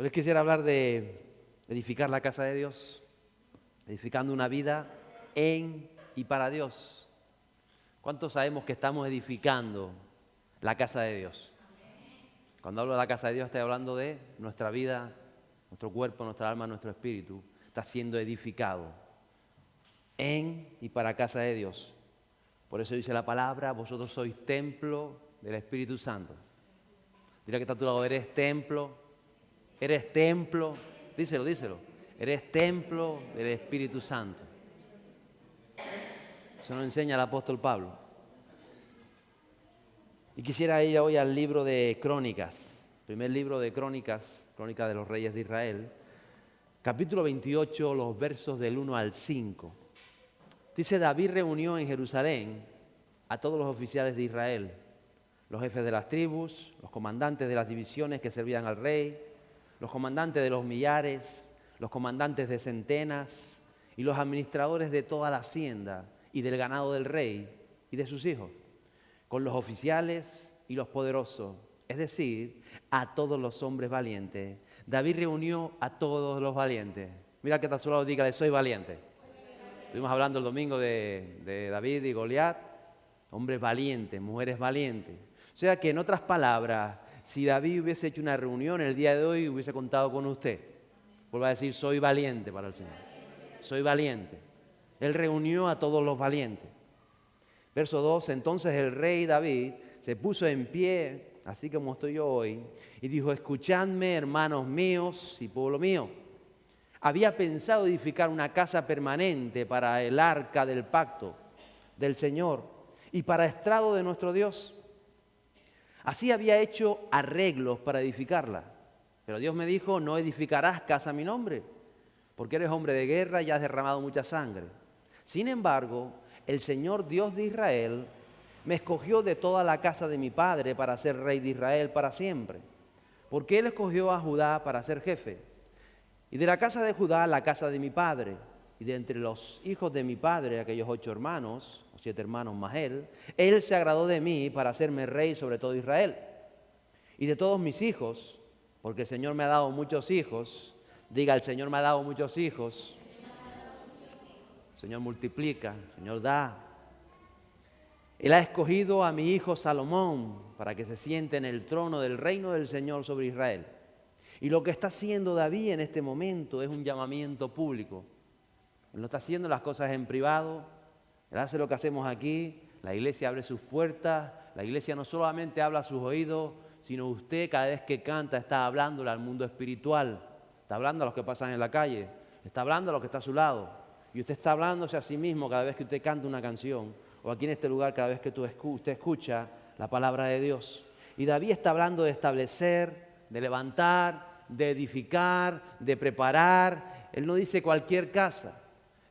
Hoy les quisiera hablar de edificar la casa de Dios, edificando una vida en y para Dios. ¿Cuántos sabemos que estamos edificando la casa de Dios? Cuando hablo de la casa de Dios estoy hablando de nuestra vida, nuestro cuerpo, nuestra alma, nuestro espíritu. Está siendo edificado en y para casa de Dios. Por eso dice la palabra, vosotros sois templo del Espíritu Santo. Dile que está a tu lado, eres templo, díselo, eres templo del Espíritu Santo. Eso nos enseña el apóstol Pablo. Y quisiera ir hoy al libro de Crónicas, primer libro de Crónicas, Crónicas de los Reyes de Israel, capítulo 28, los versos del 1 al 5. Dice, David reunió en Jerusalén a todos los oficiales de Israel, los jefes de las tribus, los comandantes de las divisiones que servían al rey, los comandantes de los millares, los comandantes de centenas y los administradores de toda la hacienda y del ganado del rey y de sus hijos, con los oficiales y los poderosos, es decir, a todos los hombres valientes. David reunió a todos los valientes. Mira que está a su lado, dígale, soy valiente. Estuvimos hablando el domingo de David y Goliat, hombres valientes, mujeres valientes. O sea que en otras palabras, si David hubiese hecho una reunión el día de hoy, hubiese contado con usted. Vuelvo a decir, soy valiente para el Señor. Soy valiente. Él reunió a todos los valientes. Verso 2, entonces el rey David se puso en pie, así como estoy yo hoy, y dijo, escuchadme, hermanos míos y pueblo mío. Había pensado edificar una casa permanente para el arca del pacto del Señor y para estrado de nuestro Dios. Así había hecho arreglos para edificarla. Pero Dios me dijo, no edificarás casa a mi nombre, porque eres hombre de guerra y has derramado mucha sangre. Sin embargo, el Señor Dios de Israel me escogió de toda la casa de mi padre para ser rey de Israel para siempre, porque Él escogió a Judá para ser jefe. Y de la casa de Judá, la casa de mi padre, y de entre los hijos de mi padre, aquellos 8 hermanos, o 7 hermanos más él se agradó de mí para hacerme rey sobre todo Israel. Y de todos mis hijos, porque el Señor me ha dado muchos hijos, diga, el Señor me ha dado muchos hijos, el Señor multiplica, el Señor da. Él ha escogido a mi hijo Salomón para que se siente en el trono del reino del Señor sobre Israel. Y lo que está haciendo David en este momento es un llamamiento público. Él no está haciendo las cosas en privado. Él hace lo que hacemos aquí. La iglesia abre sus puertas. La iglesia no solamente habla a sus oídos, sino usted cada vez que canta está hablándole al mundo espiritual. Está hablando a los que pasan en la calle. Está hablando a los que está a su lado. Y usted está hablándose a sí mismo cada vez que usted canta una canción. O aquí en este lugar cada vez que usted escucha la palabra de Dios. Y David está hablando de establecer, de levantar, de edificar, de preparar. Él no dice cualquier casa.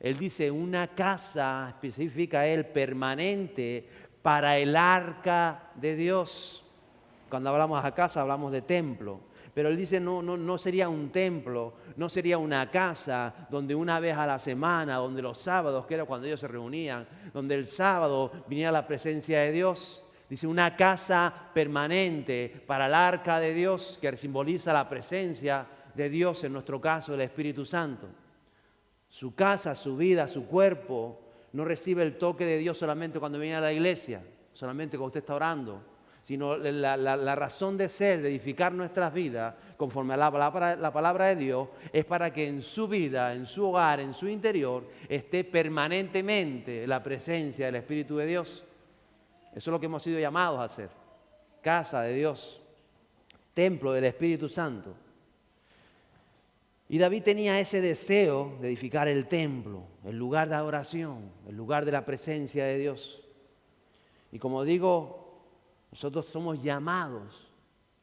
Él dice una casa, especifica él, permanente para el arca de Dios. Cuando hablamos de casa hablamos de templo. Pero él dice no sería un templo, no sería una casa donde una vez a la semana, donde los sábados, que era cuando ellos se reunían, donde el sábado viniera la presencia de Dios. Dice una casa permanente para el arca de Dios, que simboliza la presencia de Dios, en nuestro caso el Espíritu Santo. Su casa, su vida, su cuerpo no recibe el toque de Dios solamente cuando viene a la iglesia, solamente cuando usted está orando, sino la razón de ser, de edificar nuestras vidas conforme a la palabra de Dios, es para que en su vida, en su hogar, en su interior, esté permanentemente la presencia del Espíritu de Dios. Eso es lo que hemos sido llamados a hacer. Casa de Dios, templo del Espíritu Santo. Y David tenía ese deseo de edificar el templo, el lugar de adoración, el lugar de la presencia de Dios. Y como digo, nosotros somos llamados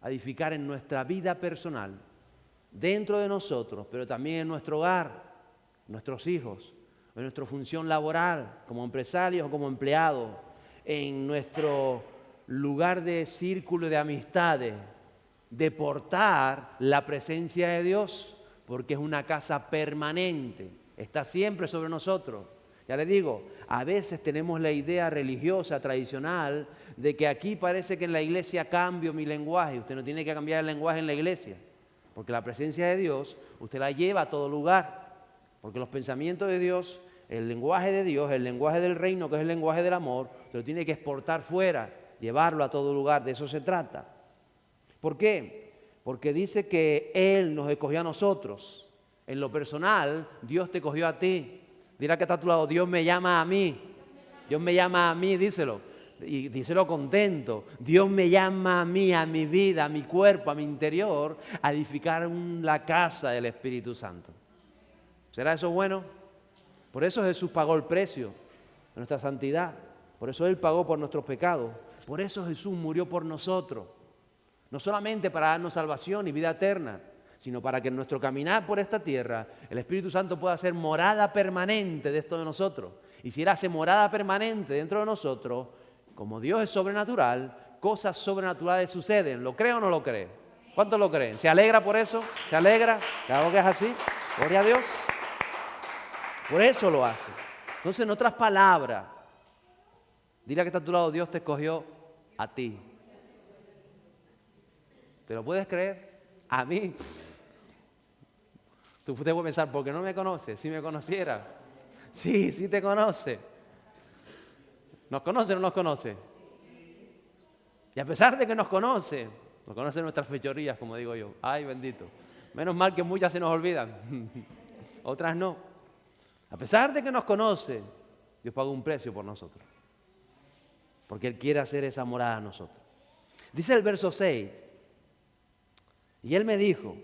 a edificar en nuestra vida personal, dentro de nosotros, pero también en nuestro hogar, nuestros hijos, en nuestra función laboral, como empresarios o como empleados, en nuestro lugar de círculo de amistades, de portar la presencia de Dios, porque es una casa permanente, está siempre sobre nosotros. Ya les digo, a veces tenemos la idea religiosa, tradicional, de que aquí parece que en la iglesia cambio mi lenguaje. Usted no tiene que cambiar el lenguaje en la iglesia, Porque la presencia de Dios, usted la lleva a todo lugar. Porque los pensamientos de Dios, el lenguaje de Dios, el lenguaje del reino, que es el lenguaje del amor, usted lo tiene que exportar fuera, llevarlo a todo lugar. De eso se trata. ¿Por qué? Porque dice que Él nos escogió a nosotros. En lo personal, Dios te escogió a ti. Dirá que está a tu lado, Dios me llama a mí. Dios me llama a mí, díselo. Y díselo contento. Dios me llama a mí, a mi vida, a mi cuerpo, a mi interior, a edificar la casa del Espíritu Santo. ¿Será eso bueno? Por eso Jesús pagó el precio de nuestra santidad. Por eso Él pagó por nuestros pecados. Por eso Jesús murió por nosotros. No solamente para darnos salvación y vida eterna, sino para que en nuestro caminar por esta tierra el Espíritu Santo pueda ser morada permanente de esto de nosotros. Y si Él hace morada permanente dentro de nosotros, como Dios es sobrenatural, cosas sobrenaturales suceden. ¿Lo cree o no lo cree? ¿Cuántos lo creen? ¿Se alegra por eso? ¿Se alegra? Claro que es así. Gloria a Dios. Por eso lo hace. Entonces, en otras palabras, dile que está a tu lado, Dios te escogió a ti. ¿Te lo puedes creer? A mí. Tú te puedes pensar, ¿por qué no me conoces? Si me conociera. Sí, sí te conoce. ¿Nos conoce o no nos conoce? Y a pesar de que nos conoce nuestras fechorías, como digo yo. Ay, bendito. Menos mal que muchas se nos olvidan. Otras no. A pesar de que nos conoce, Dios pagó un precio por nosotros. Porque Él quiere hacer esa morada a nosotros. Dice el verso 6. Y Él me dijo,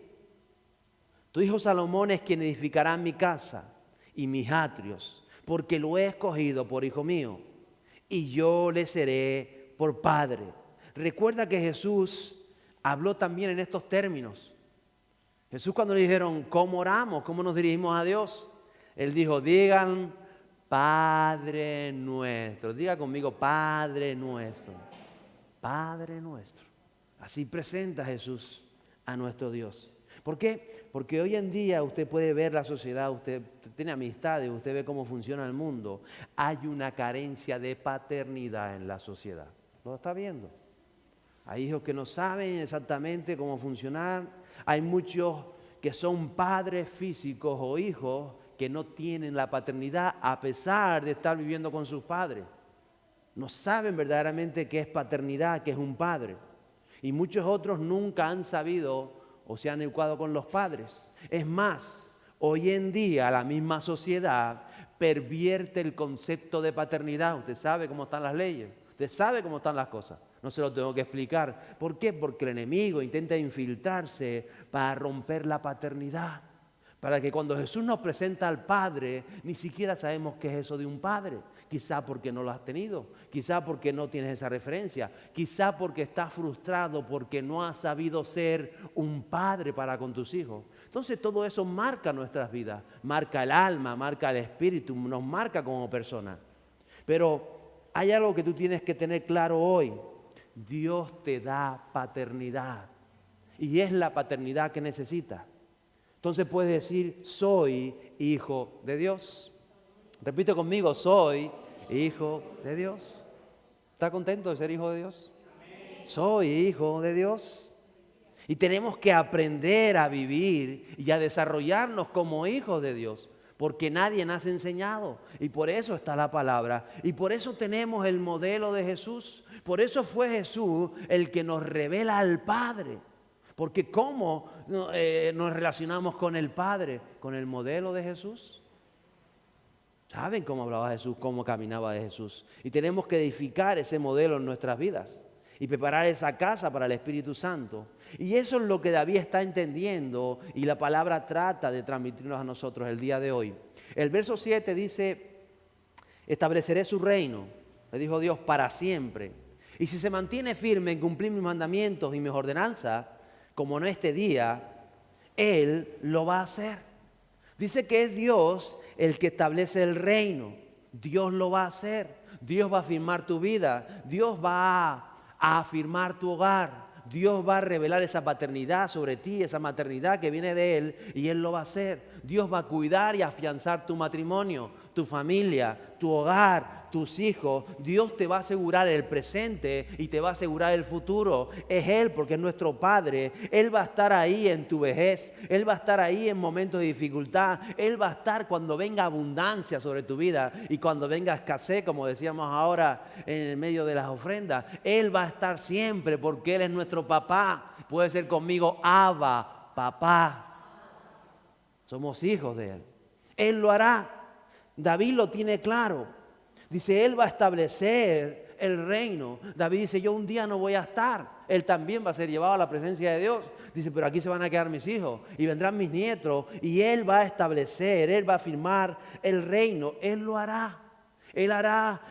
tu hijo Salomón es quien edificará mi casa y mis atrios, porque lo he escogido por hijo mío, y yo le seré por padre. Recuerda que Jesús habló también en estos términos. Jesús, cuando le dijeron, ¿cómo oramos? ¿Cómo nos dirigimos a Dios? Él dijo, digan, Padre nuestro. Diga conmigo, Padre nuestro. Padre nuestro. Así presenta Jesús a nuestro Dios. ¿Por qué? Porque hoy en día usted puede ver la sociedad, usted tiene amistades, usted ve cómo funciona el mundo. Hay una carencia de paternidad en la sociedad. ¿Lo está viendo? Hay hijos que no saben exactamente cómo funcionar. Hay muchos que son padres físicos o hijos que no tienen la paternidad a pesar de estar viviendo con sus padres. No saben verdaderamente qué es paternidad, qué es un padre. Y muchos otros nunca han sabido o se han educado con los padres. Es más, hoy en día la misma sociedad pervierte el concepto de paternidad. Usted sabe cómo están las leyes, usted sabe cómo están las cosas. No se lo tengo que explicar. ¿Por qué? Porque el enemigo intenta infiltrarse para romper la paternidad. Para que cuando Jesús nos presenta al Padre, ni siquiera sabemos qué es eso de un padre. Quizá porque no lo has tenido, quizá porque no tienes esa referencia, quizá porque estás frustrado porque no has sabido ser un padre para con tus hijos. Entonces todo eso marca nuestras vidas, marca el alma, marca el espíritu, nos marca como personas. Pero hay algo que tú tienes que tener claro hoy. Dios te da paternidad y es la paternidad que necesitas. Entonces puedes decir, soy hijo de Dios. Repite conmigo, soy hijo de Dios. ¿Está contento de ser hijo de Dios? Amén. Soy hijo de Dios. Y tenemos que aprender a vivir y a desarrollarnos como hijos de Dios. Porque nadie nos ha enseñado. Y por eso está la palabra. Y por eso tenemos el modelo de Jesús. Por eso fue Jesús el que nos revela al Padre. Porque ¿cómo nos relacionamos con el Padre? Con el modelo de Jesús. ¿Saben cómo hablaba Jesús? ¿Cómo caminaba de Jesús? Y tenemos que edificar ese modelo en nuestras vidas. Y preparar esa casa para el Espíritu Santo. Y eso es lo que David está entendiendo. Y la palabra trata de transmitirnos a nosotros el día de hoy. El verso 7 dice, estableceré su reino, le dijo Dios, para siempre. Y si se mantiene firme en cumplir mis mandamientos y mis ordenanzas, como en este día, Él lo va a hacer. Dice que es Dios el que establece el reino. Dios lo va a hacer. Dios va a afirmar tu vida. Dios va a afirmar tu hogar. Dios va a revelar esa paternidad sobre ti, esa maternidad que viene de Él, y Él lo va a hacer. Dios va a cuidar y afianzar tu matrimonio, tu familia, tu hogar, tus hijos. Dios te va a asegurar el presente y te va a asegurar el futuro. Es Él, porque es nuestro Padre. Él va a estar ahí en tu vejez. Él va a estar ahí en momentos de dificultad. Él va a estar cuando venga abundancia sobre tu vida y cuando venga escasez, como decíamos ahora en el medio de las ofrendas. Él va a estar siempre porque Él es nuestro papá. Puede ser conmigo, Abba, papá. Somos hijos de Él. Él lo hará. David lo tiene claro. Dice, Él va a establecer el reino. David dice, yo un día no voy a estar. Él también va a ser llevado a la presencia de Dios. Dice, pero aquí se van a quedar mis hijos y vendrán mis nietos. Y Él va a establecer, Él va a firmar el reino. Él lo hará. Él hará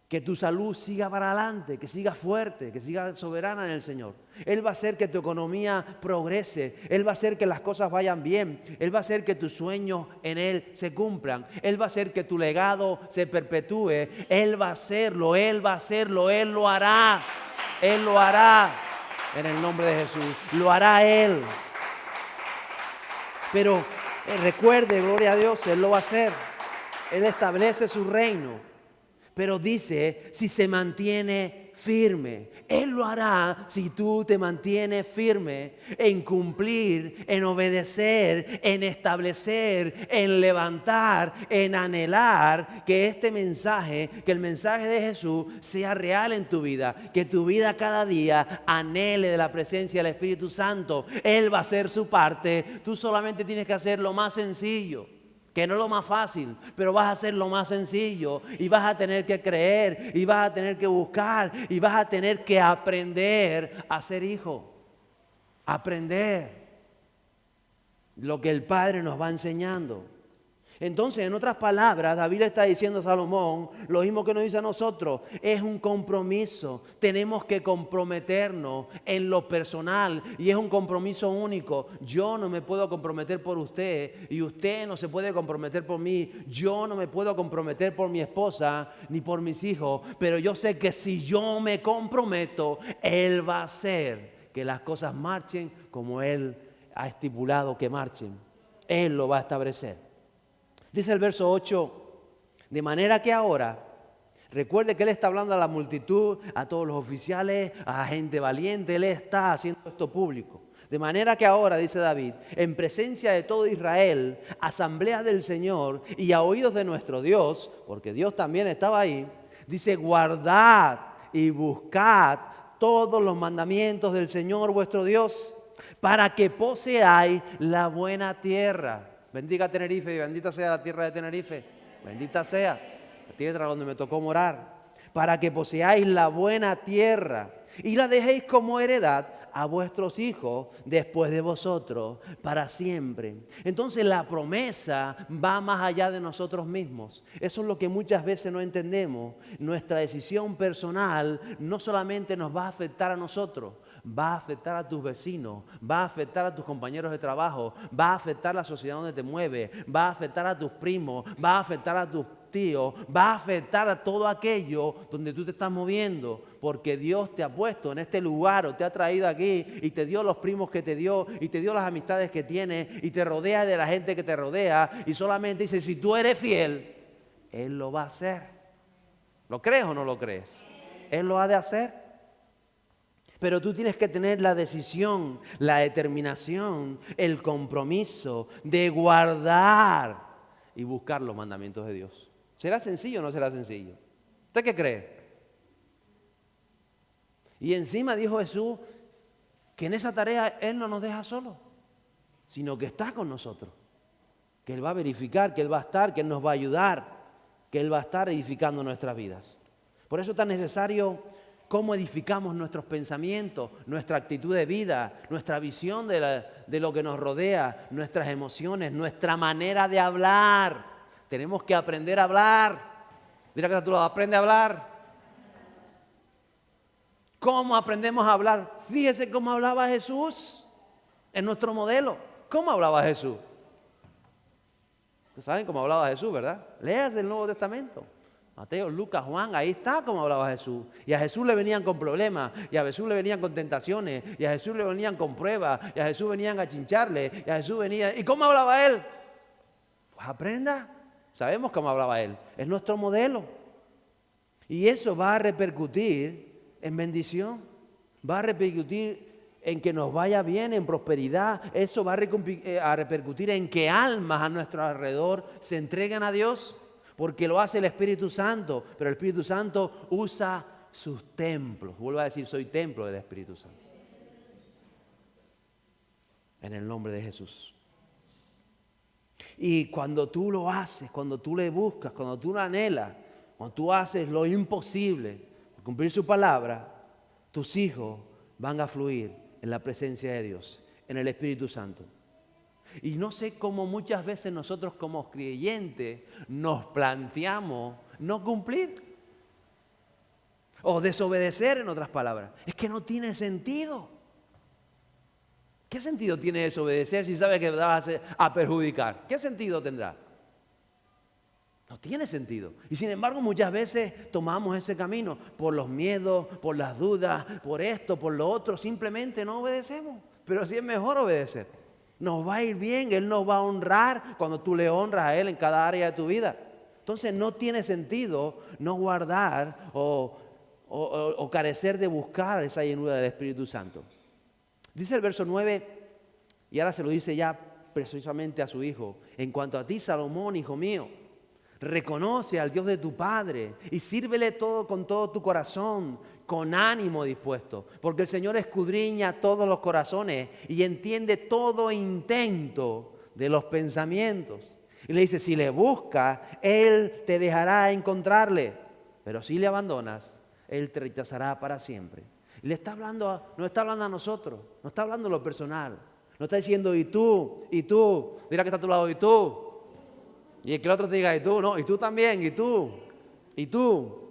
que tu salud siga para adelante, que siga fuerte, que siga soberana en el Señor. Él va a hacer que tu economía progrese. Él va a hacer que las cosas vayan bien. Él va a hacer que tus sueños en Él se cumplan. Él va a hacer que tu legado se perpetúe. Él va a hacerlo, Él va a hacerlo, Él lo hará. Él lo hará en el nombre de Jesús. Lo hará Él. Pero recuerde, gloria a Dios, Él lo va a hacer. Él establece su reino. Pero dice, si se mantiene firme. Él lo hará si tú te mantienes firme en cumplir, en obedecer, en establecer, en levantar, en anhelar que este mensaje, que el mensaje de Jesús sea real en tu vida. Que tu vida cada día anhele de la presencia del Espíritu Santo. Él va a hacer su parte. Tú solamente tienes que hacer lo más sencillo. Que no es lo más fácil, pero vas a hacer lo más sencillo y vas a tener que creer y vas a tener que buscar y vas a tener que aprender a ser hijo. Aprender lo que el Padre nos va enseñando. Entonces, en otras palabras, David le está diciendo a Salomón lo mismo que nos dice a nosotros. Es un compromiso. Tenemos que comprometernos en lo personal y es un compromiso único. Yo no me puedo comprometer por usted y usted no se puede comprometer por mí. Yo no me puedo comprometer por mi esposa ni por mis hijos, pero yo sé que si yo me comprometo, Él va a hacer que las cosas marchen como Él ha estipulado que marchen. Él lo va a establecer. Dice el verso 8, de manera que ahora, recuerde que Él está hablando a la multitud, a todos los oficiales, a la gente valiente, Él está haciendo esto público. De manera que ahora, dice David, en presencia de todo Israel, asamblea del Señor y a oídos de nuestro Dios, porque Dios también estaba ahí, dice, guardad y buscad todos los mandamientos del Señor vuestro Dios, para que poseáis la buena tierra. Bendiga Tenerife y bendita sea la tierra de Tenerife. Bendita sea la tierra donde me tocó morar. Para que poseáis la buena tierra y la dejéis como heredad a vuestros hijos después de vosotros para siempre. Entonces la promesa va más allá de nosotros mismos. Eso es lo que muchas veces no entendemos. Nuestra decisión personal no solamente nos va a afectar a nosotros, va a afectar a tus vecinos, va a afectar a tus compañeros de trabajo, va a afectar a la sociedad donde te mueves, va a afectar a tus primos, va a afectar a tus tíos, va a afectar a todo aquello donde tú te estás moviendo, porque Dios te ha puesto en este lugar o te ha traído aquí y te dio los primos que te dio y te dio las amistades que tienes y te rodea de la gente que te rodea y solamente dice, si tú eres fiel, Él lo va a hacer. ¿Lo crees o no lo crees? Él lo ha de hacer. Pero tú tienes que tener la decisión, la determinación, el compromiso de guardar y buscar los mandamientos de Dios. ¿Será sencillo o no será sencillo? ¿Usted qué cree? Y encima dijo Jesús que en esa tarea Él no nos deja solos, sino que está con nosotros. Que Él va a verificar, que Él va a estar, que Él nos va a ayudar, que Él va a estar edificando nuestras vidas. Por eso es tan necesario cómo edificamos nuestros pensamientos, nuestra actitud de vida, nuestra visión de lo que nos rodea, nuestras emociones, nuestra manera de hablar. Tenemos que aprender a hablar. Dile que tú aprende a hablar. ¿Cómo aprendemos a hablar? Fíjese cómo hablaba Jesús en nuestro modelo. ¿Cómo hablaba Jesús? ¿Saben cómo hablaba Jesús, verdad? Léase el Nuevo Testamento. Mateo, Lucas, Juan, ahí está como hablaba Jesús. Y a Jesús le venían con problemas, y a Jesús le venían con tentaciones, y a Jesús le venían con pruebas, y a Jesús venían a chincharle, y a Jesús venía... ¿Y cómo hablaba Él? Pues aprenda. Sabemos cómo hablaba Él. Es nuestro modelo. Y eso va a repercutir en bendición. Va a repercutir en que nos vaya bien, en prosperidad. Eso va a repercutir en que almas a nuestro alrededor se entreguen a Dios. Porque lo hace el Espíritu Santo, pero el Espíritu Santo usa sus templos. Vuelvo a decir, soy templo del Espíritu Santo. En el nombre de Jesús. Y cuando tú lo haces, cuando tú le buscas, cuando tú lo anhelas, cuando tú haces lo imposible, por cumplir su palabra, tus hijos van a fluir en la presencia de Dios, en el Espíritu Santo. Y no sé cómo muchas veces nosotros como creyentes nos planteamos no cumplir o desobedecer, en otras palabras. Es que no tiene sentido. ¿Qué sentido tiene desobedecer si sabes que vas a perjudicar? ¿Qué sentido tendrá? No tiene sentido. Y sin embargo muchas veces tomamos ese camino por los miedos, por las dudas, por esto, por lo otro. Simplemente no obedecemos. Pero sí es mejor obedecer. Nos va a ir bien, Él nos va a honrar cuando tú le honras a Él en cada área de tu vida. Entonces no tiene sentido no guardar o carecer de buscar esa llenura del Espíritu Santo. Dice el verso 9, y ahora se lo dice ya precisamente a su hijo: en cuanto a ti, Salomón, hijo mío, reconoce al Dios de tu Padre y sírvele todo con todo tu corazón, con ánimo dispuesto, porque el Señor escudriña todos los corazones y entiende todo intento de los pensamientos. Y le dice, si le buscas, Él te dejará encontrarle, pero si le abandonas, Él te rechazará para siempre. Y le está hablando, no está hablando a nosotros, no está hablando a lo personal, no está diciendo y tú, mira que está a tu lado, y tú. Y el que el otro te diga, y tú, no, y tú también, y tú.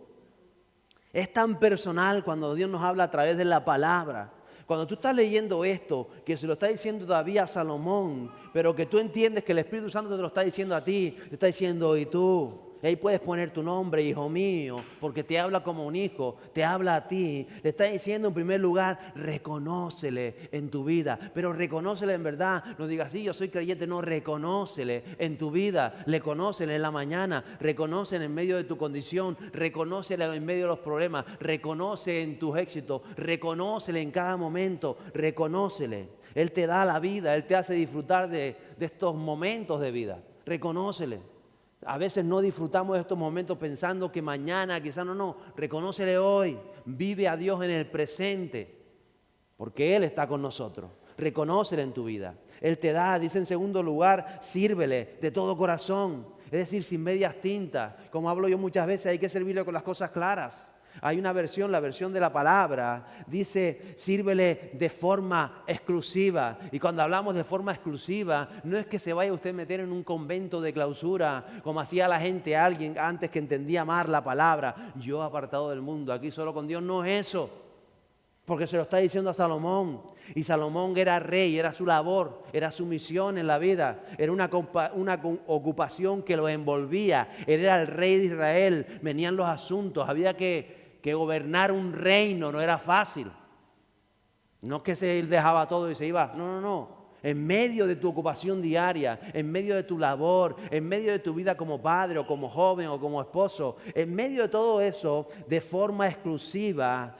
Es tan personal cuando Dios nos habla a través de la palabra. Cuando tú estás leyendo esto, que se lo está diciendo todavía a Salomón, pero que tú entiendes que el Espíritu Santo te lo está diciendo a ti, te está diciendo, y tú. Y ahí puedes poner tu nombre, hijo mío, porque te habla como un hijo, te habla a ti. Le está diciendo en primer lugar, reconócele en tu vida, pero reconócele en verdad. No digas, sí, yo soy creyente, no, reconócele en tu vida, reconócele en la mañana, reconócele en medio de tu condición, reconócele en medio de los problemas, reconoce en tus éxitos, reconócele en cada momento, reconócele. Él te da la vida, Él te hace disfrutar de estos momentos de vida, reconócele. A veces no disfrutamos de estos momentos pensando que mañana, quizás no. Reconócele hoy. Vive a Dios en el presente. Porque Él está con nosotros. Reconócele en tu vida. Él te da, dice en segundo lugar, sírvele de todo corazón. Es decir, sin medias tintas. Como hablo yo muchas veces, hay que servirle con las cosas claras. Hay una versión, la versión de la palabra, dice, sírvele de forma exclusiva. Y cuando hablamos de forma exclusiva, no es que se vaya usted a meter en un convento de clausura, como hacía la gente, alguien antes que entendía más la palabra. Yo apartado del mundo, aquí solo con Dios, no es eso. Porque se lo está diciendo a Salomón. Y Salomón era rey, era su labor, era su misión en la vida. Era una ocupación que lo envolvía. Él era el rey de Israel, venían los asuntos, había que gobernar un reino, no era fácil. No que él dejaba todo y se iba, no. En medio de tu ocupación diaria, en medio de tu labor, en medio de tu vida como padre o como joven o como esposo, en medio de todo eso, de forma exclusiva,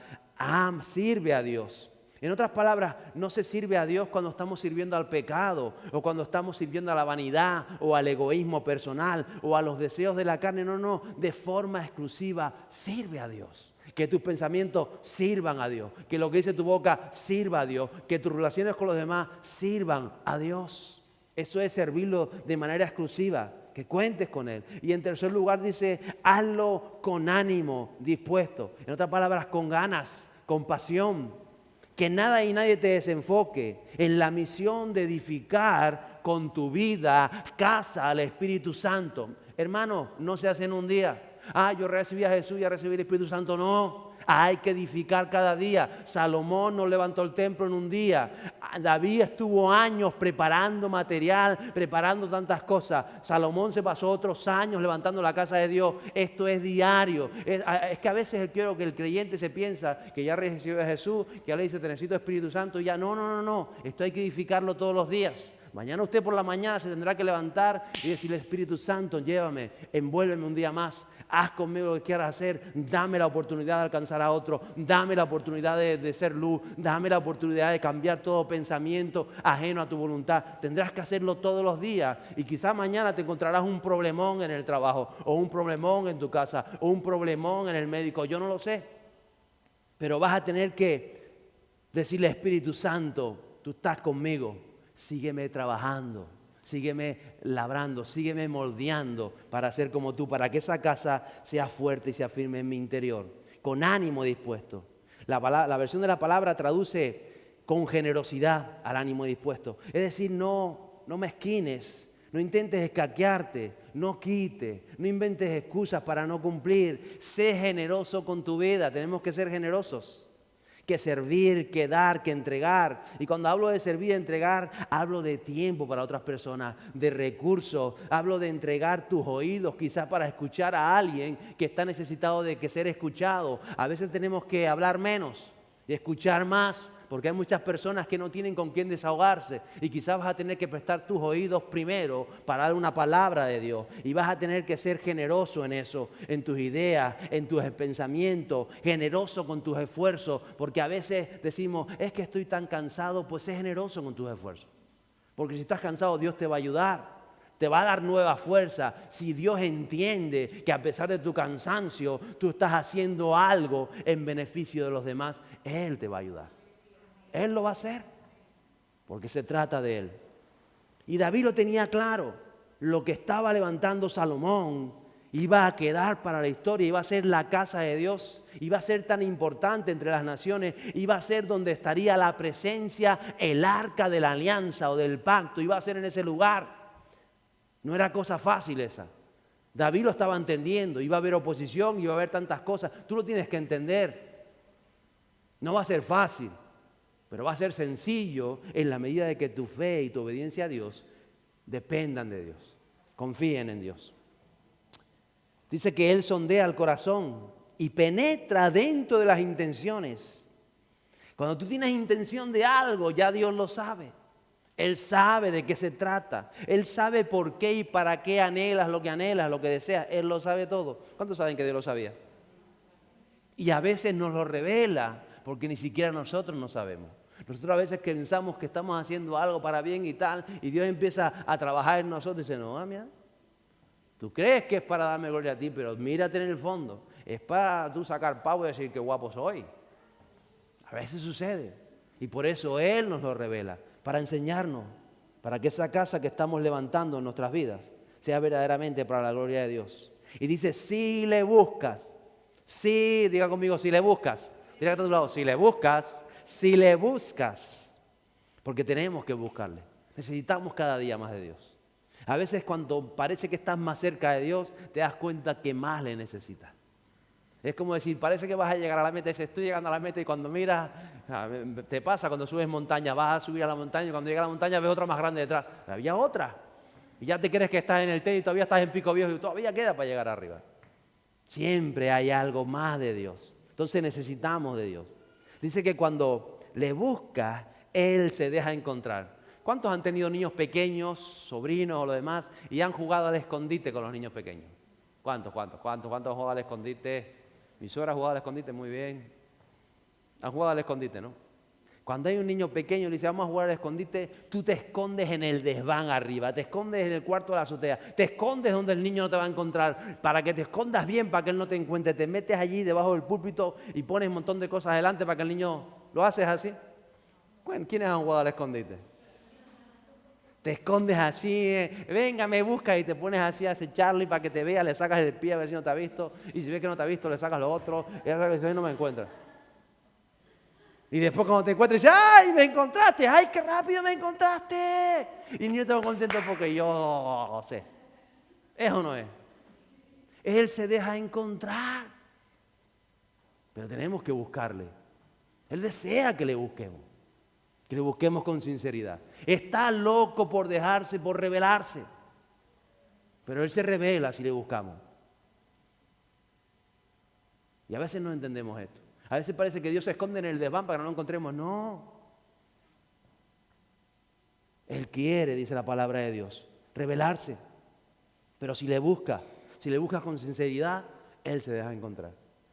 sirve a Dios. En otras palabras, no se sirve a Dios cuando estamos sirviendo al pecado o cuando estamos sirviendo a la vanidad o al egoísmo personal o a los deseos de la carne. No, de forma exclusiva sirve a Dios. Que tus pensamientos sirvan a Dios, que lo que dice tu boca sirva a Dios, que tus relaciones con los demás sirvan a Dios. Eso es servirlo de manera exclusiva, que cuentes con Él. Y en tercer lugar dice, hazlo con ánimo dispuesto. En otras palabras, con ganas, con pasión. Que nada y nadie te desenfoque en la misión de edificar con tu vida casa al Espíritu Santo. Hermano, no se hace en un día. Yo recibí a Jesús y ya recibí el Espíritu Santo. No, hay que edificar cada día. Salomón no levantó el templo en un día. David estuvo años preparando material, preparando tantas cosas. Salomón se pasó otros años levantando la casa de Dios. Esto es diario. Es que a veces quiero que el creyente se piensa que ya recibió a Jesús, que ya le dice, te necesito Espíritu Santo, y ya no. Esto hay que edificarlo todos los días. Mañana usted por la mañana se tendrá que levantar y decirle, Espíritu Santo, llévame, envuélveme un día más. Haz conmigo lo que quieras hacer, dame la oportunidad de alcanzar a otro, dame la oportunidad de ser luz, dame la oportunidad de cambiar todo pensamiento ajeno a tu voluntad. Tendrás que hacerlo todos los días y quizás mañana te encontrarás un problemón en el trabajo o un problemón en tu casa o un problemón en el médico, yo no lo sé. Pero vas a tener que decirle, Espíritu Santo, tú estás conmigo, sígueme trabajando. Sígueme labrando, sígueme moldeando para ser como tú, para que esa casa sea fuerte y sea firme en mi interior, con ánimo dispuesto. La versión de la palabra traduce con generosidad al ánimo dispuesto. Es decir, no mezquines, no intentes escaquearte, no quites, no inventes excusas para no cumplir. Sé generoso con tu vida, tenemos que ser generosos. Que servir, que dar, que entregar. Y cuando hablo de servir y entregar, hablo de tiempo para otras personas, de recursos. Hablo de entregar tus oídos quizás para escuchar a alguien que está necesitado de que ser escuchado. A veces tenemos que hablar menos y escuchar más, porque hay muchas personas que no tienen con quién desahogarse y quizás vas a tener que prestar tus oídos primero para dar una palabra de Dios y vas a tener que ser generoso en eso, en tus ideas, en tus pensamientos, generoso con tus esfuerzos, porque a veces decimos, es que estoy tan cansado, pues sé generoso con tus esfuerzos, porque si estás cansado Dios te va a ayudar. Te va a dar nueva fuerza si Dios entiende que a pesar de tu cansancio, tú estás haciendo algo en beneficio de los demás. Él te va a ayudar. Él lo va a hacer, porque se trata de Él. Y David lo tenía claro. Lo que estaba levantando Salomón iba a quedar para la historia, iba a ser la casa de Dios, iba a ser tan importante entre las naciones, iba a ser donde estaría la presencia, el arca de la alianza o del pacto, iba a ser en ese lugar. No era cosa fácil esa. David lo estaba entendiendo. Iba a haber oposición, iba a haber tantas cosas. Tú lo tienes que entender. No va a ser fácil, pero va a ser sencillo en la medida de que tu fe y tu obediencia a Dios dependan de Dios. Confíen en Dios. Dice que Él sondea el corazón y penetra dentro de las intenciones. Cuando tú tienes intención de algo, ya Dios lo sabe. Él sabe de qué se trata. Él sabe por qué y para qué anhelas, lo que deseas. Él lo sabe todo. ¿Cuántos saben que Dios lo sabía? Y a veces nos lo revela porque ni siquiera nosotros no sabemos. Nosotros a veces pensamos que estamos haciendo algo para bien y tal, y Dios empieza a trabajar en nosotros y dice, no, mira, tú crees que es para darme gloria a ti, pero mírate en el fondo. Es para tú sacar pavo y decir qué guapo soy. A veces sucede. Y por eso Él nos lo revela. Para enseñarnos, para que esa casa que estamos levantando en nuestras vidas sea verdaderamente para la gloria de Dios. Y dice, si le buscas, si, diga conmigo, si le buscas, diga a tu lado, si le buscas, porque tenemos que buscarle, necesitamos cada día más de Dios. A veces cuando parece que estás más cerca de Dios, te das cuenta que más le necesitas. Es como decir, parece que vas a llegar a la meta, dices, estoy llegando a la meta y cuando miras, te pasa cuando subes montaña, vas a subir a la montaña y cuando llegas a la montaña ves otra más grande detrás. Había otra. Y ya te crees que estás en el techo y todavía estás en Pico Viejo y todavía queda para llegar arriba. Siempre hay algo más de Dios. Entonces necesitamos de Dios. Dice que cuando le buscas, Él se deja encontrar. ¿Cuántos han tenido niños pequeños, sobrinos o lo demás, y han jugado al escondite con los niños pequeños? ¿Cuántos han jugado al escondite? Mi suegra ha jugado al escondite muy bien. Han jugado al escondite, ¿no? Cuando hay un niño pequeño y le dice, vamos a jugar al escondite, tú te escondes en el desván arriba, te escondes en el cuarto de la azotea, te escondes donde el niño no te va a encontrar, para que te escondas bien, para que él no te encuentre. Te metes allí debajo del púlpito y pones un montón de cosas adelante para que el niño... ¿Lo haces así? ¿Quiénes han jugado al escondite? Te escondes así, venga, me busca y te pones así a hacer Charlie para que te vea, le sacas el pie a ver si no te ha visto, y si ves que no te ha visto, le sacas lo otro, y a veces no me encuentra. Y después cuando te encuentras, dices, ¡ay, me encontraste! ¡Ay, qué rápido me encontraste! Y el niño está contento porque yo sé. Eso no es. Él se deja encontrar. Pero tenemos que buscarle. Él desea que le busquemos. Que le busquemos con sinceridad. Está loco por dejarse, por rebelarse. Pero Él se revela si le buscamos. Y a veces no entendemos esto. A veces parece que Dios se esconde en el desván para que no lo encontremos. No. Él quiere, dice la palabra de Dios, revelarse. Pero si le buscas con sinceridad, Él se deja encontrar.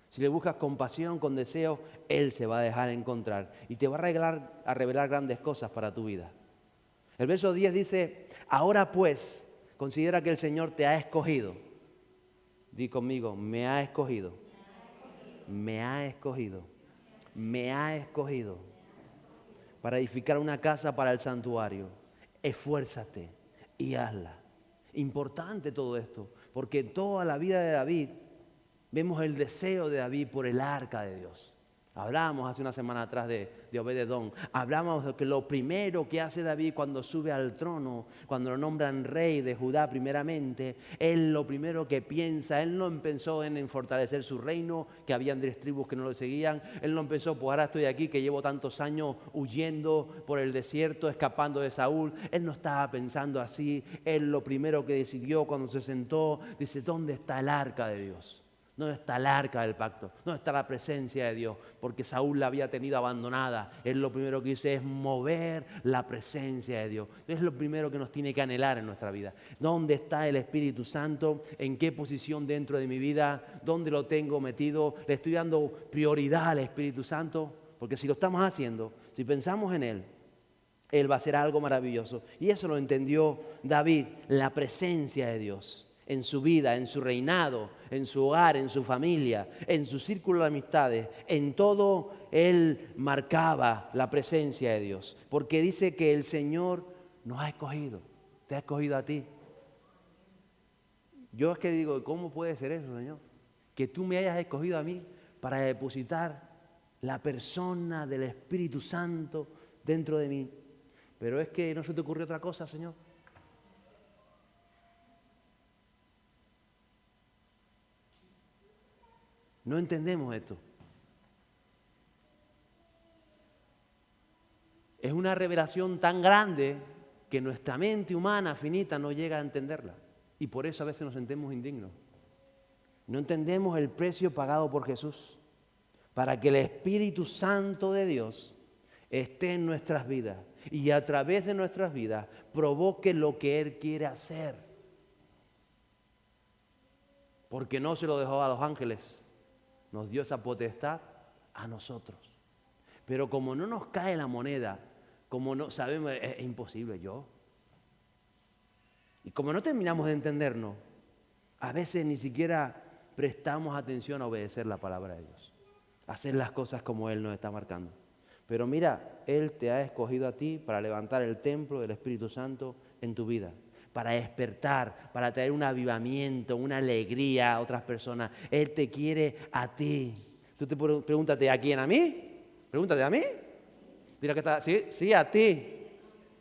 Si le buscas con pasión, con deseo, Él se va a dejar encontrar. Y te va a revelar grandes cosas para tu vida. El verso 10 dice, ahora pues, considera que el Señor te ha escogido. Di conmigo, me ha escogido. Me ha escogido. Me ha escogido. Para edificar una casa para el santuario. Esfuérzate y hazla. Importante todo esto, porque toda la vida de David vemos el deseo de David por el arca de Dios. Hablábamos hace una semana atrás de Obed-Edom. Hablamos de que lo primero que hace David cuando sube al trono, cuando lo nombran rey de Judá primeramente, él lo primero que piensa, él no empezó en fortalecer su reino, que habían 10 tribus que no lo seguían. Él no empezó, pues ahora estoy aquí, que llevo tantos años huyendo por el desierto, escapando de Saúl. Él no estaba pensando así. Él lo primero que decidió cuando se sentó, dice, ¿dónde está el arca de Dios? ¿Dónde está el arca del pacto? ¿Dónde está la presencia de Dios? Porque Saúl la había tenido abandonada. Él lo primero que hizo es mover la presencia de Dios. Es lo primero que nos tiene que anhelar en nuestra vida. ¿Dónde está el Espíritu Santo? ¿En qué posición dentro de mi vida? ¿Dónde lo tengo metido? ¿Le estoy dando prioridad al Espíritu Santo? Porque si lo estamos haciendo, si pensamos en Él, Él va a hacer algo maravilloso. Y eso lo entendió David, la presencia de Dios. En su vida, en su reinado, en su hogar, en su familia, en su círculo de amistades, en todo él marcaba la presencia de Dios. Porque dice que el Señor nos ha escogido, te ha escogido a ti. Yo es que digo, ¿cómo puede ser eso, Señor? Que tú me hayas escogido a mí para depositar la persona del Espíritu Santo dentro de mí. Pero es que no se te ocurrió otra cosa, Señor. No entendemos esto. Es una revelación tan grande que nuestra mente humana finita no llega a entenderla. Y por eso a veces nos sentimos indignos. No entendemos el precio pagado por Jesús para que el Espíritu Santo de Dios esté en nuestras vidas y a través de nuestras vidas provoque lo que Él quiere hacer. Porque no se lo dejó a los ángeles. Nos dio esa potestad a nosotros. Pero como no nos cae la moneda, como no sabemos, es imposible yo. Y como no terminamos de entendernos, a veces ni siquiera prestamos atención a obedecer la palabra de Dios. A hacer las cosas como Él nos está marcando. Pero mira, Él te ha escogido a ti para levantar el templo del Espíritu Santo en tu vida. Para despertar, para traer un avivamiento, una alegría a otras personas. Él te quiere a ti. Tú te pregúntate, ¿a quién? ¿A mí? Pregúntate, ¿a mí? Mira que está, sí, a ti.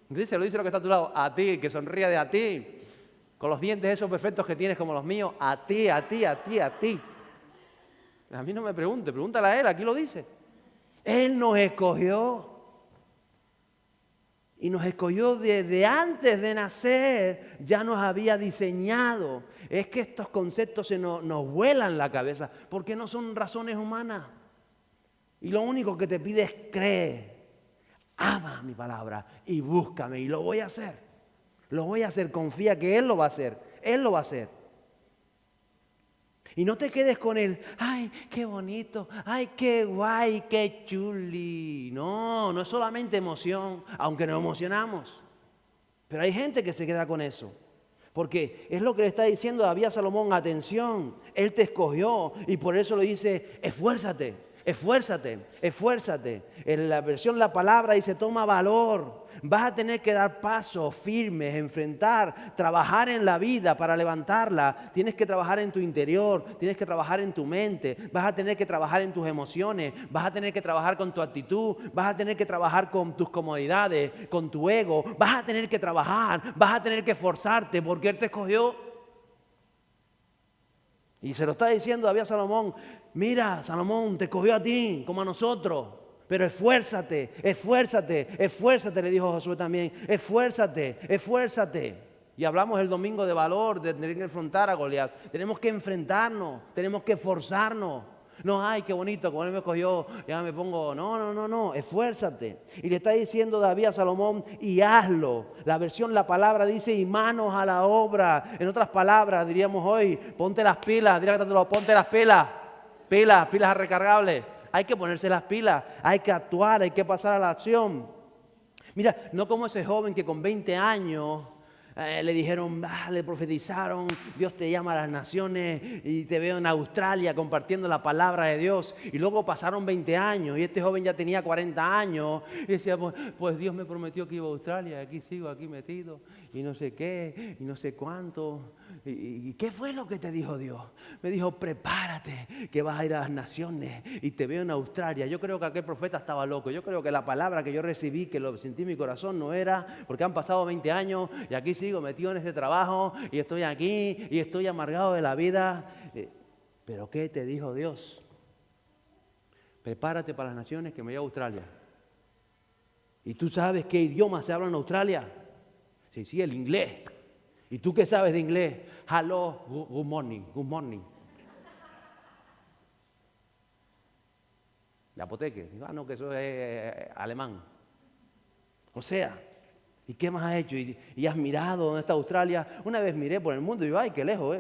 Dice lo que está a tu lado, a ti, que sonría de a ti. Con los dientes esos perfectos que tienes como los míos, a ti, a ti, a ti, a ti. A mí no me pregunte, pregúntale a Él, aquí lo dice. Él nos escogió. Y nos escogió desde antes de nacer, ya nos había diseñado. Es que estos conceptos nos vuelan la cabeza porque no son razones humanas. Y lo único que te pide es cree, ama mi palabra y búscame y lo voy a hacer. Lo voy a hacer, confía que Él lo va a hacer. Él lo va a hacer. Y no te quedes con él, ay, qué bonito, ay, qué guay, qué chuli. No es solamente emoción, aunque nos emocionamos. Pero hay gente que se queda con eso. Porque es lo que le está diciendo David a Salomón, atención, Él te escogió y por eso le dice, esfuérzate, esfuérzate, esfuérzate. En la versión La Palabra dice, toma valor. Vas a tener que dar pasos firmes, enfrentar, trabajar en la vida para levantarla. Tienes que trabajar en tu interior, tienes que trabajar en tu mente, vas a tener que trabajar en tus emociones, vas a tener que trabajar con tu actitud, vas a tener que trabajar con tus comodidades, con tu ego, vas a tener que trabajar, vas a tener que esforzarte porque Él te escogió. Y se lo está diciendo David a Salomón, mira, Salomón te escogió a ti como a nosotros. Pero esfuérzate, esfuérzate, esfuérzate, le dijo Josué también. Esfuérzate, esfuérzate. Y hablamos el domingo de valor, de tener que enfrentar a Goliat. Tenemos que enfrentarnos, tenemos que esforzarnos. No, ay, qué bonito, cuando él me cogió, ya me pongo, no, esfuérzate. Y le está diciendo David a Salomón, y hazlo. La versión, la palabra dice, y manos a la obra. En otras palabras, diríamos hoy, ponte las pilas, ponte las pilas, pilas recargables. Hay que ponerse las pilas, hay que actuar, hay que pasar a la acción. Mira, no como ese joven que con 20 años le dijeron, le profetizaron, Dios te llama a las naciones y te veo en Australia compartiendo la palabra de Dios. Y luego pasaron 20 años y este joven ya tenía 40 años y decía, pues Dios me prometió que iba a Australia, y aquí sigo, aquí metido y no sé qué, y no sé cuánto. ¿Y qué fue lo que te dijo Dios? Me dijo, prepárate que vas a ir a las naciones y te veo en Australia. Yo creo que aquel profeta estaba loco. Yo creo que la palabra que yo recibí, que lo sentí en mi corazón, no era, porque han pasado 20 años y aquí sigo metido en este trabajo y estoy aquí y estoy amargado de la vida. ¿Pero qué te dijo Dios? Prepárate para las naciones que me voy a Australia. ¿Y tú sabes qué idioma se habla en Australia? Sí, el inglés. ¿Y tú qué sabes de inglés? Hello, good morning, good morning. La apoteque. No, que eso es alemán. O sea, ¿y qué más has hecho? ¿Y has mirado dónde está Australia? Una vez miré por el mundo y digo, ay, qué lejos,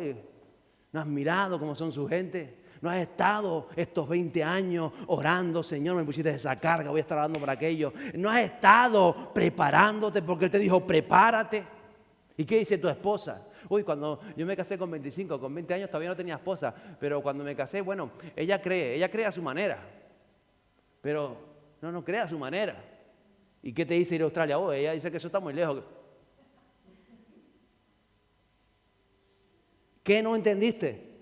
¿No has mirado cómo son su gente? ¿No has estado estos 20 años orando, Señor, me pusiste esa carga, voy a estar orando por aquello? ¿No has estado preparándote porque Él te dijo, prepárate? ¿Y qué dice tu esposa? Uy, cuando yo me casé con 25, con 20 años todavía no tenía esposa, pero cuando me casé, bueno, ella cree a su manera, pero no cree a su manera. ¿Y qué te dice ir a Australia? Oh, ella dice que eso está muy lejos. ¿Qué no entendiste?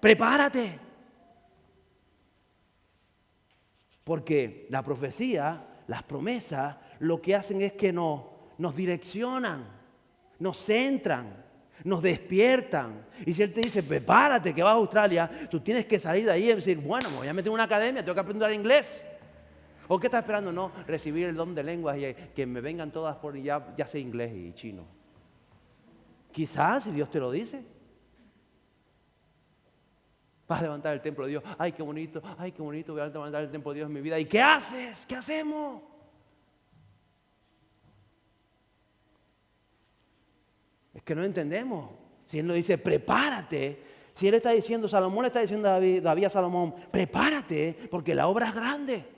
Prepárate. Porque la profecía, las promesas, lo que hacen es que nos direccionan, nos centran, nos despiertan. Y si Él te dice, prepárate que vas a Australia, tú tienes que salir de ahí y decir, bueno, me voy a meter en una academia, tengo que aprender inglés. ¿O qué estás esperando? No, recibir el don de lenguas y que me vengan todas por ya sé inglés y chino. Quizás, si Dios te lo dice, vas a levantar el templo de Dios. Ay, qué bonito, voy a levantar el templo de Dios en mi vida. ¿Y qué haces? ¿Qué hacemos? Es que no entendemos. Si Él nos dice, prepárate. Si Él está diciendo, Salomón le está diciendo a David a Salomón, prepárate porque la obra es grande.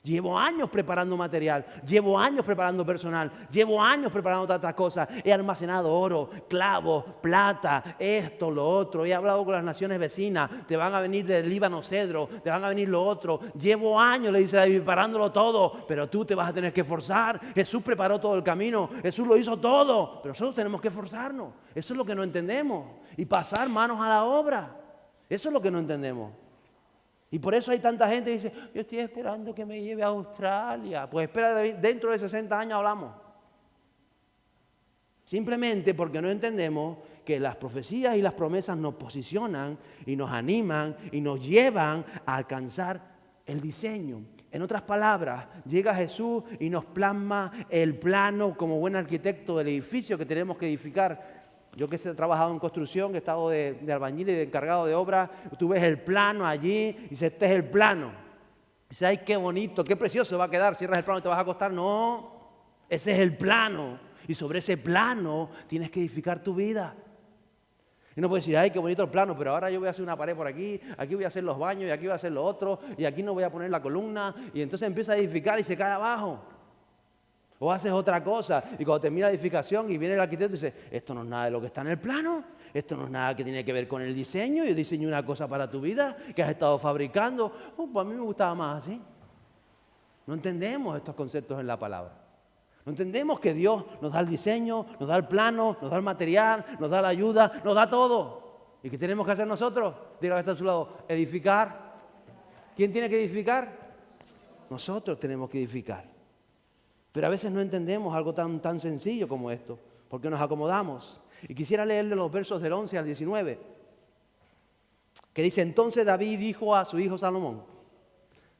Llevo años preparando material, llevo años preparando personal, llevo años preparando tantas cosas. He almacenado oro, clavos, plata, esto, lo otro. He hablado con las naciones vecinas, te van a venir del Líbano cedro, te van a venir lo otro. Llevo años, le dice David, preparándolo todo, pero tú te vas a tener que esforzar. Jesús preparó todo el camino, Jesús lo hizo todo, pero nosotros tenemos que esforzarnos. Eso es lo que no entendemos. Y pasar manos a la obra. Eso es lo que no entendemos. Y por eso hay tanta gente que dice, yo estoy esperando que me lleve a Australia. Pues espera, dentro de 60 años hablamos. Simplemente porque no entendemos que las profecías y las promesas nos posicionan y nos animan y nos llevan a alcanzar el diseño. En otras palabras, llega Jesús y nos plasma el plano como buen arquitecto del edificio que tenemos que edificar. Yo que he trabajado en construcción, que he estado de albañil y de encargado de obra, tú ves el plano allí y dices, este es el plano. Y dices, ay, qué bonito, qué precioso va a quedar, cierras el plano y te vas a acostar. No, ese es el plano. Y sobre ese plano tienes que edificar tu vida. Y no puedes decir, ay, qué bonito el plano, pero ahora yo voy a hacer una pared por aquí voy a hacer los baños, y aquí voy a hacer lo otro, y aquí no voy a poner la columna, y entonces empieza a edificar y se cae abajo. O haces otra cosa y cuando termina la edificación y viene el arquitecto y dice, esto no es nada de lo que está en el plano, esto no es nada que tiene que ver con el diseño, yo diseñé una cosa para tu vida que has estado fabricando. Pues a mí me gustaba más así. No entendemos estos conceptos en la palabra. No entendemos que Dios nos da el diseño, nos da el plano, nos da el material, nos da la ayuda, nos da todo. ¿Y qué tenemos que hacer nosotros? Diga que está a su lado, edificar. ¿Quién tiene que edificar? Nosotros tenemos que edificar. Pero a veces no entendemos algo tan sencillo como esto, porque nos acomodamos. Y quisiera leerle los versos del 11 al 19, que dice, entonces David dijo a su hijo Salomón,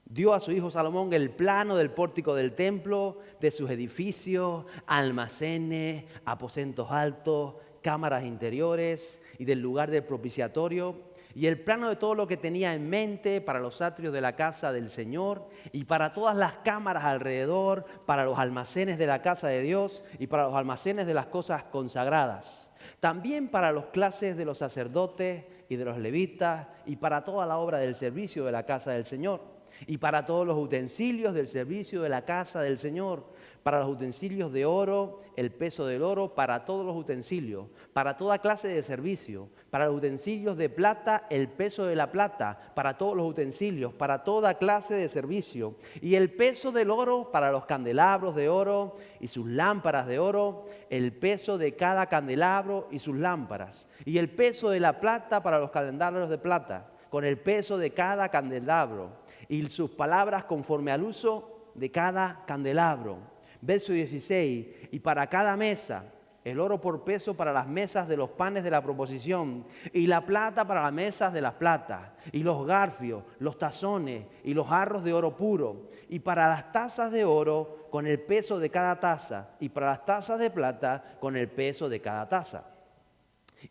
dio a su hijo Salomón el plano del pórtico del templo, de sus edificios, almacenes, aposentos altos, cámaras interiores y del lugar del propiciatorio, y el plano de todo lo que tenía en mente para los atrios de la casa del Señor y para todas las cámaras alrededor, para los almacenes de la casa de Dios y para los almacenes de las cosas consagradas. También para las clases de los sacerdotes y de los levitas y para toda la obra del servicio de la casa del Señor y para todos los utensilios del servicio de la casa del Señor, para los utensilios de oro, el peso del oro, para todos los utensilios, para toda clase de servicio, para los utensilios de plata, el peso de la plata, para todos los utensilios, para toda clase de servicio, y el peso del oro para los candelabros de oro y sus lámparas de oro, el peso de cada candelabro y sus lámparas, y el peso de la plata para los candelabros de plata, con el peso de cada candelabro, y sus palabras conforme al uso de cada candelabro. Verso 16, y para cada mesa, el oro por peso para las mesas de los panes de la proposición, y la plata para las mesas de las platas, y los garfios, los tazones, y los jarros de oro puro, y para las tazas de oro con el peso de cada taza, y para las tazas de plata con el peso de cada taza.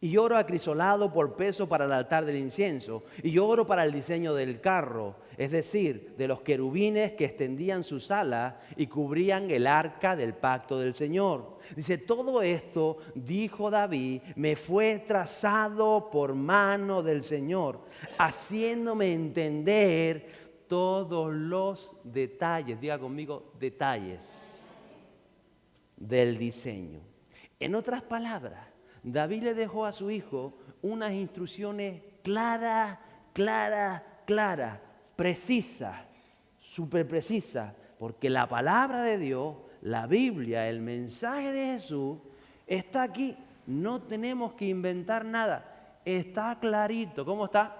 Y oro acrisolado por peso para el altar del incienso, y oro para el diseño del carro, es decir, de los querubines que extendían sus alas y cubrían el arca del pacto del Señor. Dice, todo esto, dijo David, me fue trazado por mano del Señor, haciéndome entender todos los detalles, diga conmigo, detalles del diseño. En otras palabras, David le dejó a su hijo unas instrucciones claras, precisas, súper precisas, porque la palabra de Dios, la Biblia, el mensaje de Jesús, está aquí. No tenemos que inventar nada. Está clarito. ¿Cómo está?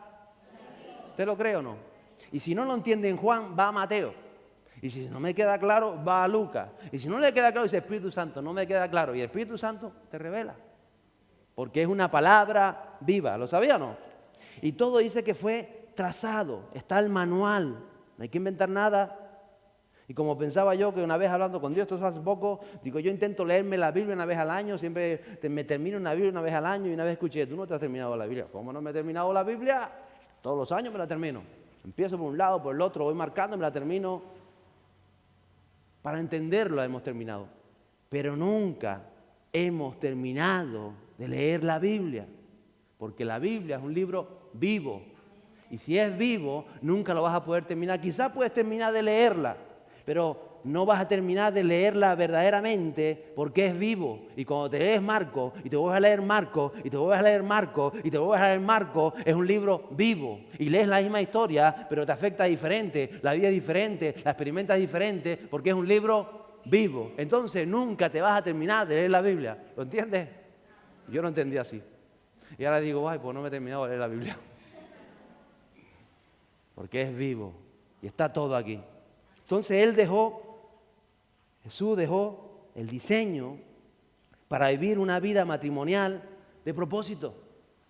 ¿Usted lo cree o no? Y si no lo entiende en Juan, va a Mateo. Y si no me queda claro, va a Lucas. Y si no le queda claro, dice Espíritu Santo, no me queda claro. Y el Espíritu Santo te revela. Porque es una palabra viva. ¿Lo sabía o no? Y todo dice que fue trazado. Está el manual. No hay que inventar nada. Y como pensaba yo que una vez hablando con Dios, esto hace poco, digo, yo intento leerme la Biblia una vez al año, siempre me termino una Biblia una vez al año, y una vez escuché, tú no te has terminado la Biblia. ¿Cómo no me he terminado la Biblia? Todos los años me la termino. Empiezo por un lado, por el otro, voy marcando y me la termino. Para entenderlo hemos terminado. Pero nunca hemos terminado de leer la Biblia, porque la Biblia es un libro vivo, y si es vivo, nunca lo vas a poder terminar. Quizás puedes terminar de leerla, pero no vas a terminar de leerla verdaderamente, porque es vivo. Y cuando te lees Marcos, y te vuelves a leer Marcos, y te vuelves a leer Marcos, y te vuelves a leer Marcos, es un libro vivo, y lees la misma historia, pero te afecta diferente, la vida es diferente, la experimentas diferente, porque es un libro vivo. Entonces nunca te vas a terminar de leer la Biblia. ¿Lo entiendes? Yo no entendía así. Y ahora digo, ay, pues no me he terminado de leer la Biblia. Porque es vivo. Y está todo aquí. Entonces Jesús dejó el diseño para vivir una vida matrimonial de propósito,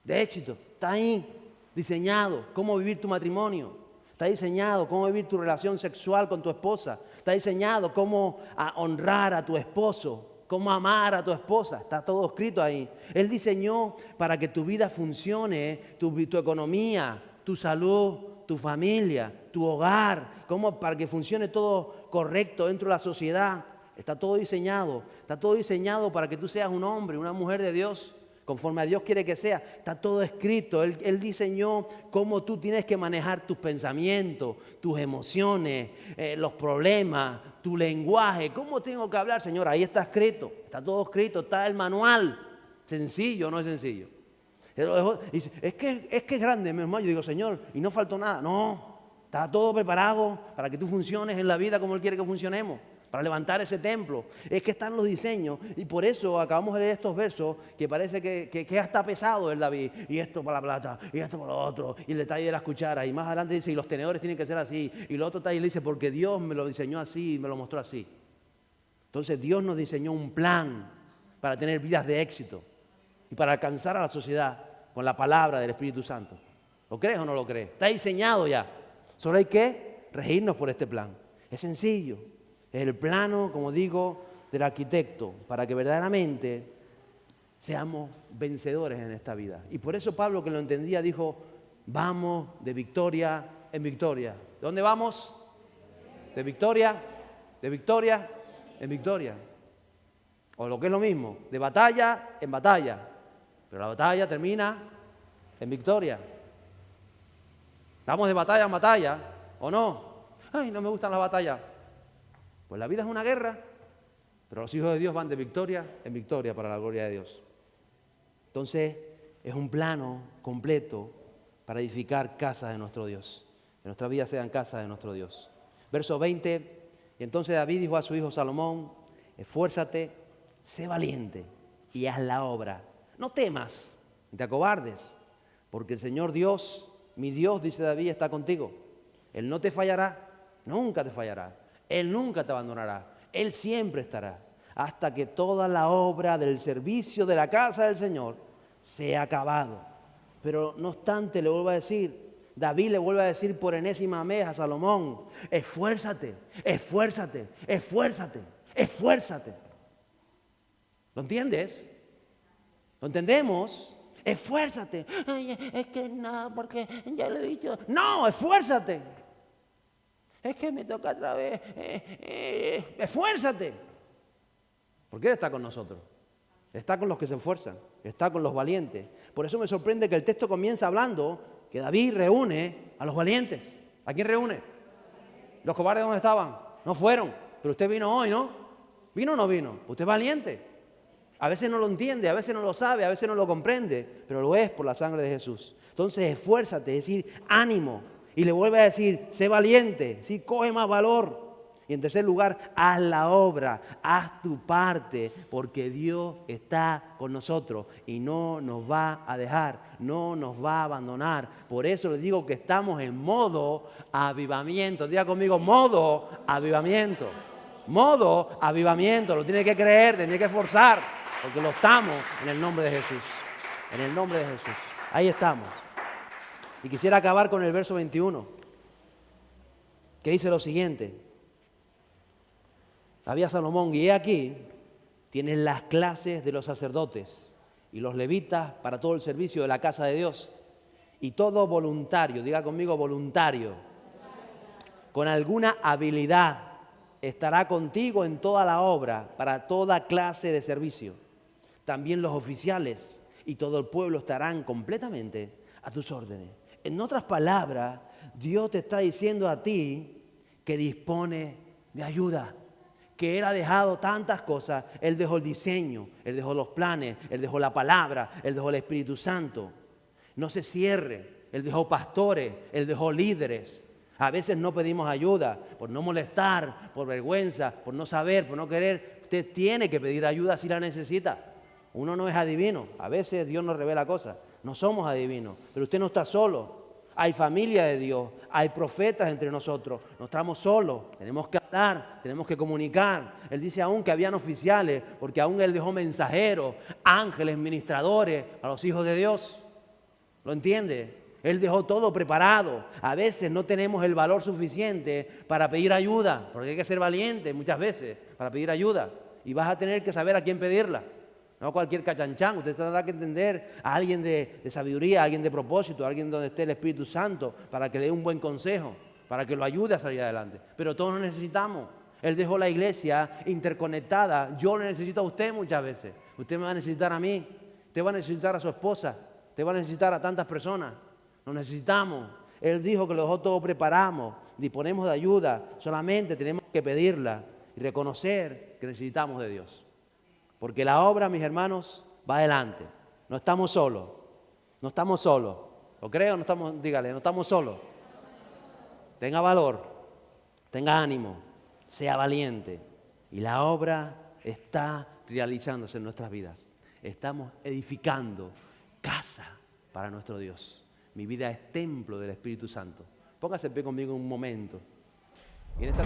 de éxito. Está ahí diseñado cómo vivir tu matrimonio. Está diseñado cómo vivir tu relación sexual con tu esposa. Está diseñado cómo honrar a tu esposo, cómo amar a tu esposa. Está todo escrito ahí. Él diseñó para que tu vida funcione, tu economía, tu salud, tu familia, tu hogar, para que funcione todo correcto dentro de la sociedad. Está todo diseñado para que tú seas un hombre, una mujer de Dios, conforme a Dios quiere que sea. Está todo escrito. Él diseñó cómo tú tienes que manejar tus pensamientos, tus emociones, los problemas, tu lenguaje. ¿Cómo tengo que hablar, Señor? Ahí está escrito. Está todo escrito. Está el manual. ¿Sencillo o no es sencillo? Es que es grande, mi hermano. Yo digo, Señor, y no faltó nada. No, está todo preparado para que tú funciones en la vida como Él quiere que funcionemos, para levantar ese templo. Es que están los diseños, y por eso acabamos de leer estos versos que parece que ya está pesado el David, y esto para la plata, y esto para lo otro, y el detalle de las cucharas, y más adelante dice, y los tenedores tienen que ser así, y lo otro detalle le dice, porque Dios me lo diseñó así y me lo mostró así. Entonces Dios nos diseñó un plan para tener vidas de éxito y para alcanzar a la sociedad con la palabra del Espíritu Santo. ¿Lo crees o no lo crees? Está diseñado ya. Solo hay que regirnos por este plan. Es sencillo. Es el plano, como digo, del arquitecto, para que verdaderamente seamos vencedores en esta vida. Y por eso Pablo, que lo entendía, dijo, vamos de victoria en victoria. ¿De dónde vamos? De victoria en victoria. O lo que es lo mismo, de batalla en batalla. Pero la batalla termina en victoria. ¿Vamos de batalla en batalla o no? Ay, no me gustan las batallas. Pues la vida es una guerra, pero los hijos de Dios van de victoria en victoria para la gloria de Dios. Entonces, es un plano completo para edificar casas de nuestro Dios. Que nuestras vidas sean casas de nuestro Dios. Verso 20, y entonces David dijo a su hijo Salomón, esfuérzate, sé valiente y haz la obra. No temas, ni te acobardes, porque el Señor Dios, mi Dios, dice David, está contigo. Él no te fallará, nunca te fallará. Él nunca te abandonará. Él siempre estará hasta que toda la obra del servicio de la casa del Señor sea acabado. Pero no obstante, le vuelvo a decir, David le vuelve a decir por enésima vez a Salomón, esfuérzate, esfuérzate, esfuérzate, esfuérzate. ¿Lo entiendes? ¿Lo entendemos? Esfuérzate. Ay, es que no, porque ya le he dicho. No, esfuérzate. Es que me toca otra vez. Esfuérzate. Porque Él está con nosotros. Está con los que se esfuerzan. Está con los valientes. Por eso me sorprende que el texto comienza hablando que David reúne a los valientes. ¿A quién reúne? ¿Los cobardes dónde estaban? No fueron. Pero usted vino hoy, ¿no? ¿Vino o no vino? Usted es valiente. A veces no lo entiende, a veces no lo sabe, a veces no lo comprende, pero lo es por la sangre de Jesús. Entonces esfuérzate, es decir, ánimo. Y le vuelve a decir, sé valiente, ¿sí? Coge más valor. Y en tercer lugar, haz la obra, haz tu parte, porque Dios está con nosotros y no nos va a dejar, no nos va a abandonar. Por eso les digo que estamos en modo avivamiento. Diga conmigo, modo avivamiento. Modo avivamiento, lo tiene que creer, tiene que esforzar, porque lo estamos en el nombre de Jesús. En el nombre de Jesús. Ahí estamos. Y quisiera acabar con el verso 21, que dice lo siguiente. Había Salomón, y he aquí, tienes las clases de los sacerdotes y los levitas para todo el servicio de la casa de Dios. Y todo voluntario, diga conmigo voluntario, con alguna habilidad, estará contigo en toda la obra, para toda clase de servicio. También los oficiales y todo el pueblo estarán completamente a tus órdenes. En otras palabras, Dios te está diciendo a ti que dispone de ayuda, que Él ha dejado tantas cosas. Él dejó el diseño, Él dejó los planes, Él dejó la palabra, Él dejó el Espíritu Santo. No se cierre, Él dejó pastores, Él dejó líderes. A veces no pedimos ayuda por no molestar, por vergüenza, por no saber, por no querer. Usted tiene que pedir ayuda si la necesita. Uno no es adivino. A veces Dios nos revela cosas. No somos adivinos, pero usted no está solo. Hay familia de Dios, hay profetas entre nosotros. No estamos solos, tenemos que hablar, tenemos que comunicar. Él dice aún que habían oficiales, porque aún Él dejó mensajeros, ángeles, ministradores a los hijos de Dios. ¿Lo entiende? Él dejó todo preparado. A veces no tenemos el valor suficiente para pedir ayuda, porque hay que ser valiente muchas veces para pedir ayuda. Y vas a tener que saber a quién pedirla. No cualquier cachanchán. Usted tendrá que entender a alguien de sabiduría, a alguien de propósito, a alguien donde esté el Espíritu Santo, para que le dé un buen consejo, para que lo ayude a salir adelante. Pero todos lo necesitamos. Él dejó la iglesia interconectada. Yo lo necesito a usted muchas veces. Usted me va a necesitar a mí. Usted va a necesitar a su esposa. Usted va a necesitar a tantas personas. Lo necesitamos. Él dijo que lo dejó todo preparamos. Disponemos de ayuda. Solamente tenemos que pedirla y reconocer que necesitamos de Dios. Porque la obra, mis hermanos, va adelante. No estamos solos. No estamos solos. ¿Lo creo? No estamos, dígale, no estamos solos. Tenga valor. Tenga ánimo. Sea valiente. Y la obra está realizándose en nuestras vidas. Estamos edificando casa para nuestro Dios. Mi vida es templo del Espíritu Santo. Póngase en pie conmigo un momento. Y en esta